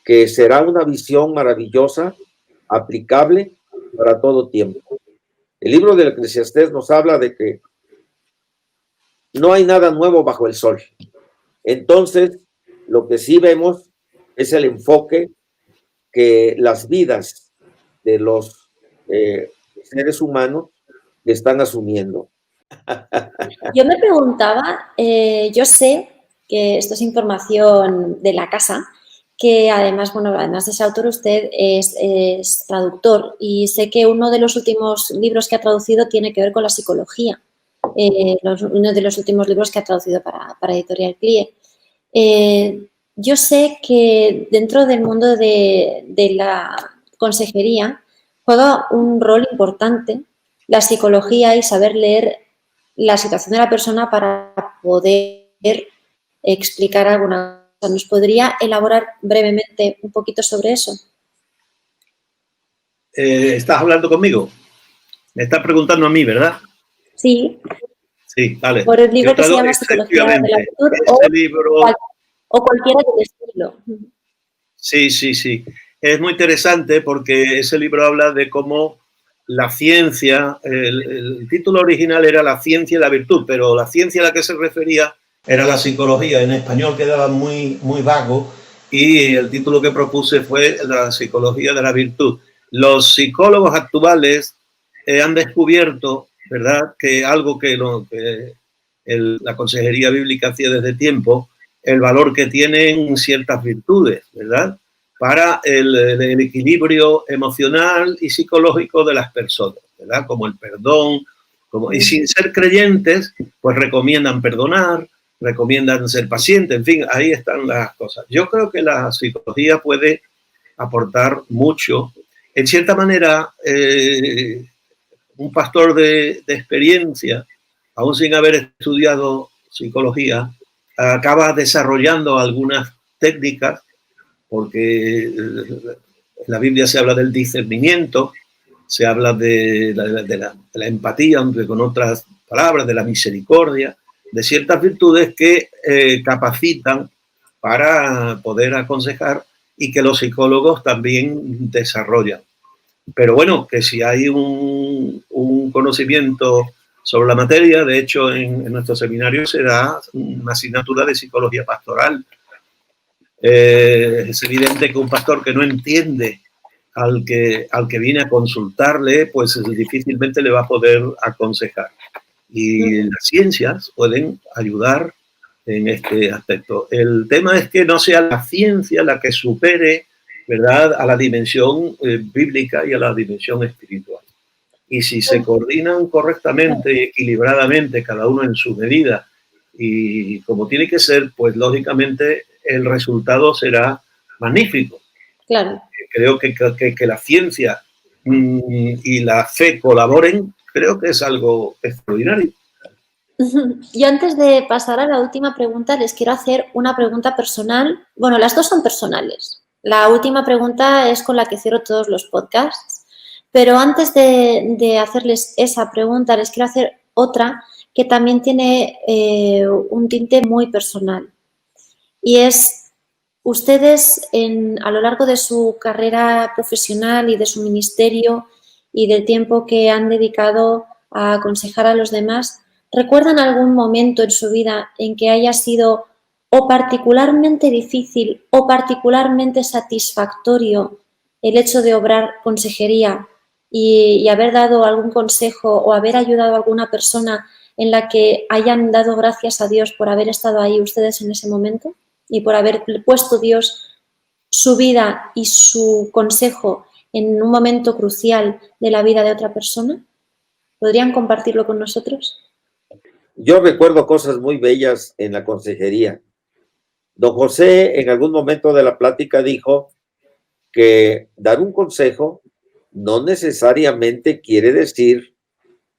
que será una visión maravillosa, aplicable para todo tiempo. El libro del Eclesiastés nos habla de que no hay nada nuevo bajo el sol. Entonces, lo que sí vemos es el enfoque que las vidas de los seres humanos están asumiendo. Yo me preguntaba, yo sé que esto es información de la casa, que además, bueno, además de ser autor, usted es traductor y sé que uno de los últimos libros que ha traducido tiene que ver con la psicología. Uno de los últimos libros que ha traducido para Editorial CLIE. Yo sé que dentro del mundo de la consejería juega un rol importante la psicología y saber leer la situación de la persona para poder explicar alguna cosa. ¿Nos podría elaborar brevemente un poquito sobre eso? ¿Estás hablando conmigo? Me estás preguntando a mí, ¿verdad? Sí. Sí, vale. Por el libro que se llama Psicología de la Virtud o cualquiera del estilo. Sí, sí, sí. Es muy interesante porque ese libro habla de cómo la ciencia, el título original era La ciencia y la virtud, pero la ciencia a la que se refería era la psicología. En español quedaba muy, muy vago y el título que propuse fue La psicología de la virtud. Los psicólogos actuales han descubierto, ¿verdad?, que algo que la consejería bíblica hacía desde tiempo, el valor que tienen ciertas virtudes, ¿verdad?, para el equilibrio emocional y psicológico de las personas, ¿verdad?, como el perdón, y sin ser creyentes, pues recomiendan perdonar, recomiendan ser pacientes, en fin, ahí están las cosas. Yo creo que la psicología puede aportar mucho. En cierta manera, un pastor de experiencia, aún sin haber estudiado psicología, acaba desarrollando algunas técnicas, porque en la Biblia se habla del discernimiento, se habla de la empatía, aunque con otras palabras, de la misericordia, de ciertas virtudes que capacitan para poder aconsejar y que los psicólogos también desarrollan. Pero bueno, que si hay un conocimiento sobre la materia, de hecho en nuestro seminario se da una asignatura de psicología pastoral. Es evidente que un pastor que no entiende al que viene a consultarle, pues difícilmente le va a poder aconsejar. Y las ciencias pueden ayudar en este aspecto. El tema es que no sea la ciencia la que supere, ¿verdad?, a la dimensión bíblica y a la dimensión espiritual. Y si se coordinan correctamente y equilibradamente, cada uno en su medida, y como tiene que ser, pues lógicamente el resultado será magnífico. Claro. Creo que la ciencia y la fe colaboren, creo que es algo extraordinario. Yo antes de pasar a la última pregunta les quiero hacer una pregunta personal. Bueno, las dos son personales. La última pregunta es con la que cierro todos los podcasts, pero antes de hacerles esa pregunta les quiero hacer otra que también tiene un tinte muy personal. Y es, ustedes a lo largo de su carrera profesional y de su ministerio y del tiempo que han dedicado a aconsejar a los demás, ¿recuerdan algún momento en su vida en que haya sido o particularmente difícil o particularmente satisfactorio el hecho de obrar consejería y haber dado algún consejo o haber ayudado a alguna persona en la que hayan dado gracias a Dios por haber estado ahí ustedes en ese momento y por haber puesto Dios su vida y su consejo en un momento crucial de la vida de otra persona? ¿Podrían compartirlo con nosotros? Yo recuerdo cosas muy bellas en la consejería. Don José en algún momento de la plática dijo que dar un consejo no necesariamente quiere decir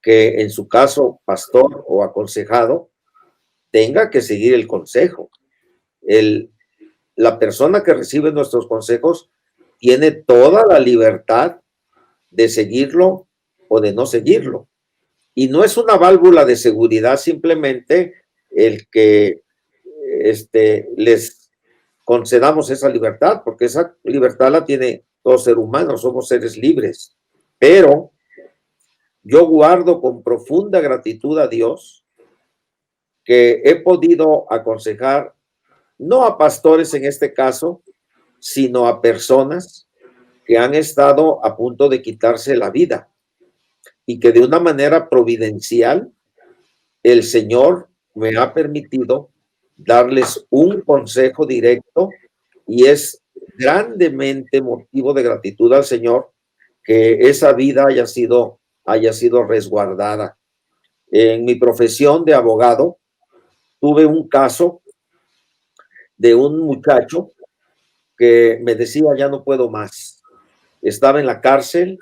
que en su caso pastor o aconsejado tenga que seguir el consejo. La persona que recibe nuestros consejos tiene toda la libertad de seguirlo o de no seguirlo. Y no es una válvula de seguridad simplemente el que les concedamos esa libertad, porque esa libertad la tiene todo ser humano, somos seres libres. Pero yo guardo con profunda gratitud a Dios que he podido aconsejar, no a pastores en este caso, sino a personas que han estado a punto de quitarse la vida y que de una manera providencial el Señor me ha permitido darles un consejo directo, y es grandemente motivo de gratitud al Señor que esa vida haya sido resguardada. En mi profesión de abogado tuve un caso de un muchacho que me decía, ya no puedo más. Estaba en la cárcel,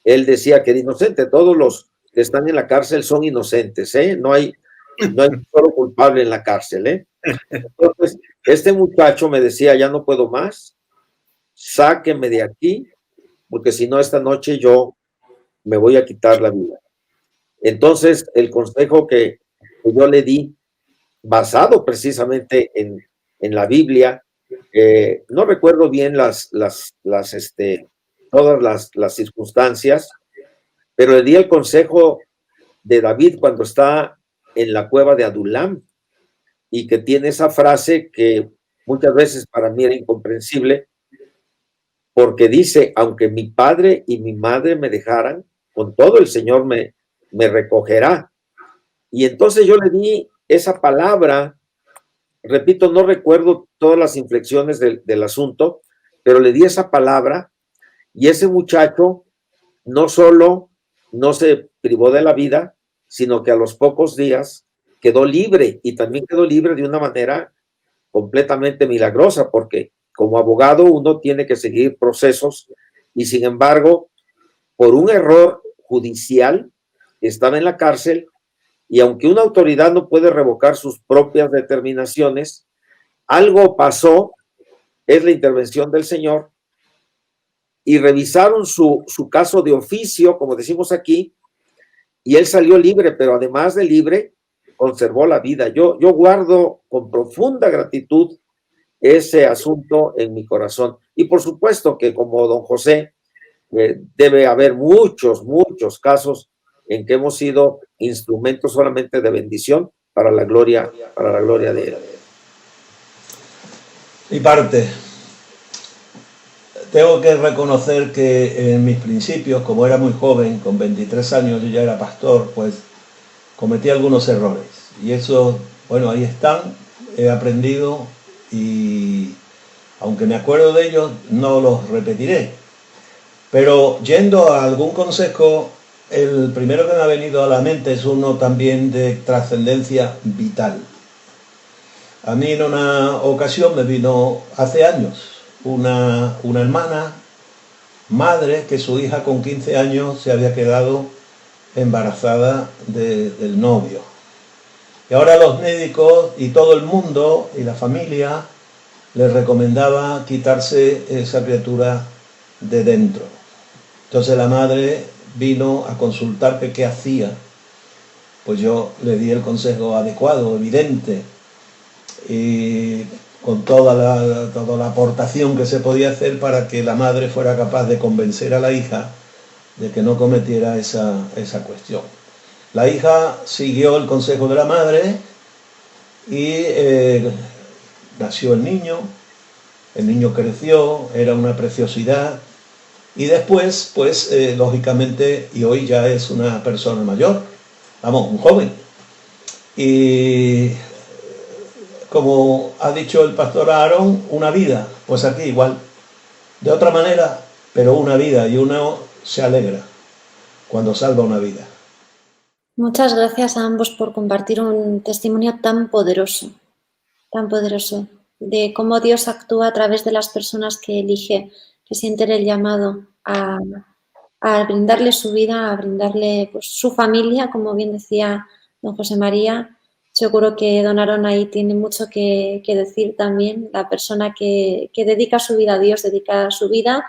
él decía que era inocente, todos los que están en la cárcel son inocentes, ¿eh? No hay un solo culpable en la cárcel, ¿eh? Entonces, este muchacho me decía, ya no puedo más, sáquenme de aquí, porque si no, esta noche yo me voy a quitar la vida. Entonces, el consejo que yo le di, basado precisamente en la Biblia, no recuerdo bien todas las circunstancias, pero le di el consejo de David cuando está en la cueva de Adulam, y que tiene esa frase que muchas veces para mí era incomprensible, porque dice, aunque mi padre y mi madre me dejaran, con todo el Señor me recogerá. Y entonces yo le di esa palabra, repito, no recuerdo todas las inflexiones del asunto, pero le di esa palabra, y ese muchacho no solo no se privó de la vida, sino que a los pocos días quedó libre, y también quedó libre de una manera completamente milagrosa, porque como abogado uno tiene que seguir procesos, y sin embargo, por un error judicial, estaba en la cárcel, y aunque una autoridad no puede revocar sus propias determinaciones, algo pasó, es la intervención del Señor, y revisaron su caso de oficio, como decimos aquí, y él salió libre, pero además de libre, conservó la vida. Yo guardo con profunda gratitud ese asunto en mi corazón. Y por supuesto que como don José, debe haber muchos casos en que hemos sido instrumentos solamente de bendición para la gloria de Él. Mi parte. Tengo que reconocer que en mis principios, como era muy joven, con 23 años yo ya era pastor, pues cometí algunos errores. Y eso, bueno, ahí están, he aprendido, y aunque me acuerdo de ellos, no los repetiré. Pero yendo a algún consejo, el primero que me ha venido a la mente es uno también de trascendencia vital. A mí en una ocasión me vino hace años una hermana, madre, que su hija con 15 años se había quedado embarazada del novio. Y ahora los médicos y todo el mundo y la familia les recomendaba quitarse esa criatura de dentro. Entonces la madre vino a consultar que qué hacía. Pues yo le di el consejo adecuado, evidente, y con toda la aportación que se podía hacer para que la madre fuera capaz de convencer a la hija de que no cometiera esa cuestión. La hija siguió el consejo de la madre y nació el niño creció, era una preciosidad, y después, pues, lógicamente, y hoy ya es una persona mayor, vamos, un joven. Y como ha dicho el pastor Aarón, una vida, pues aquí igual, de otra manera, pero una vida, y uno se alegra cuando salva una vida. Muchas gracias a ambos por compartir un testimonio tan poderoso, de cómo Dios actúa a través de las personas que elige, que sienten el llamado a brindarle su vida, a brindarle pues, su familia, como bien decía don José María. Seguro que don Aarón ahí tiene mucho que decir también, la persona que dedica su vida a Dios, dedica su vida,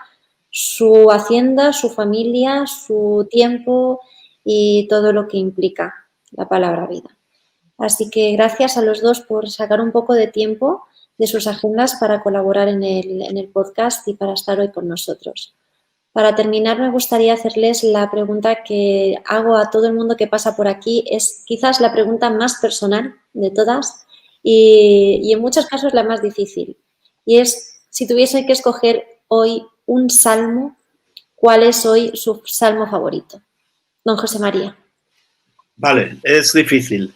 su hacienda, su familia, su tiempo y todo lo que implica la palabra vida. Así que gracias a los dos por sacar un poco de tiempo de sus agendas para colaborar en el podcast y para estar hoy con nosotros. Para terminar, me gustaría hacerles la pregunta que hago a todo el mundo que pasa por aquí. Es quizás la pregunta más personal de todas y en muchos casos la más difícil. Y es, si tuviese que escoger hoy un salmo, ¿cuál es hoy su salmo favorito? Don José María. Vale, es difícil.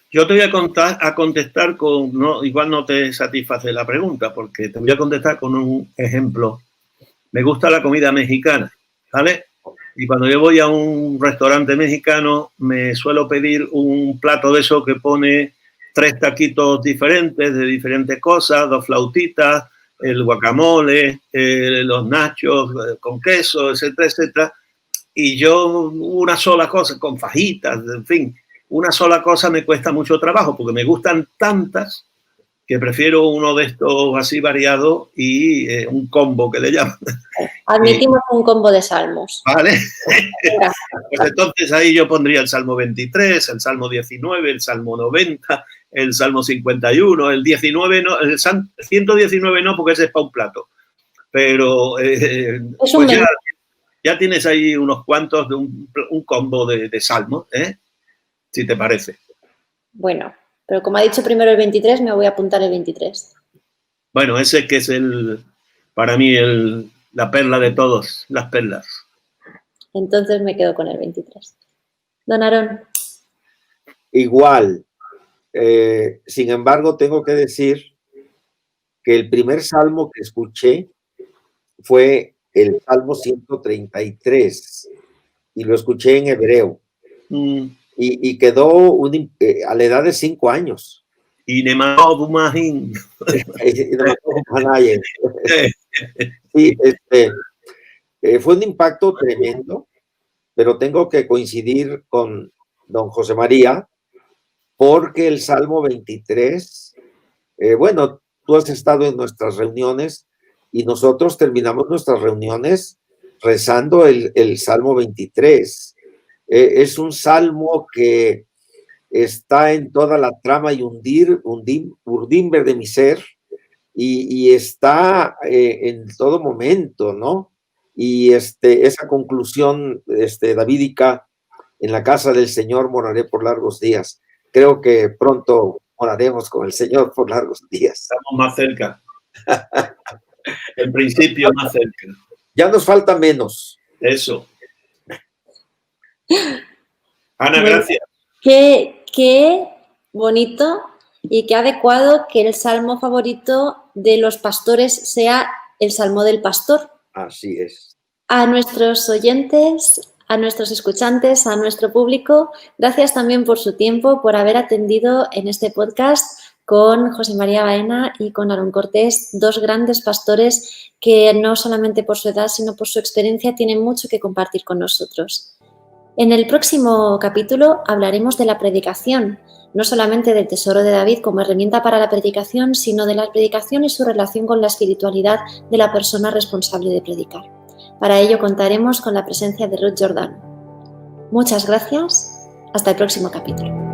Yo te voy a contestar con... No, igual no te satisface la pregunta, porque te voy a contestar con un ejemplo. Me gusta la comida mexicana, ¿vale? Y cuando yo voy a un restaurante mexicano, me suelo pedir un plato de eso que pone 3 taquitos diferentes, de diferentes cosas, 2 flautitas, el guacamole, los nachos con queso, etcétera, etcétera. Y yo una sola cosa, con fajitas, en fin, una sola cosa me cuesta mucho trabajo, porque me gustan tantas que prefiero uno de estos así variado y un combo que le llaman. Admitimos un combo de salmos. Vale. Pues entonces ahí yo pondría el Salmo 23, el Salmo 19, el Salmo 90, el Salmo 51, el 19 no, el 119 no, porque ese es para un plato. Pero pues ya tienes ahí unos cuantos de un combo de salmos, si te parece. Bueno, pero como ha dicho primero el 23, me voy a apuntar el 23. Bueno, ese que es para mí la perla de todas las perlas. Entonces me quedo con el 23. Don Aarón. Igual. Sin embargo, tengo que decir que el primer salmo que escuché fue el Salmo 133 y lo escuché en hebreo. Y quedó a la edad de 5 años. Y sí, fue un impacto tremendo, pero tengo que coincidir con don José María, porque el Salmo 23, bueno, tú has estado en nuestras reuniones y nosotros terminamos nuestras reuniones rezando el Salmo 23. Es un salmo que está en toda la trama y urdimber de mi ser y está en todo momento, ¿no? Y esa conclusión davídica, en la casa del Señor moraré por largos días. Creo que pronto moraremos con el Señor por largos días. Estamos más cerca. En principio más cerca. Ya nos falta menos. Eso. Ana, gracias. Qué bonito y qué adecuado que el salmo favorito de los pastores sea el Salmo del Pastor. Así es. A nuestros oyentes, a nuestros escuchantes, a nuestro público, gracias también por su tiempo, por haber atendido en este podcast con José María Baena y con Aarón Cortés, 2 grandes pastores que no solamente por su edad, sino por su experiencia tienen mucho que compartir con nosotros. En el próximo capítulo hablaremos de la predicación, no solamente del tesoro de David como herramienta para la predicación, sino de la predicación y su relación con la espiritualidad de la persona responsable de predicar. Para ello contaremos con la presencia de Ruth Jordan. Muchas gracias. Hasta el próximo capítulo.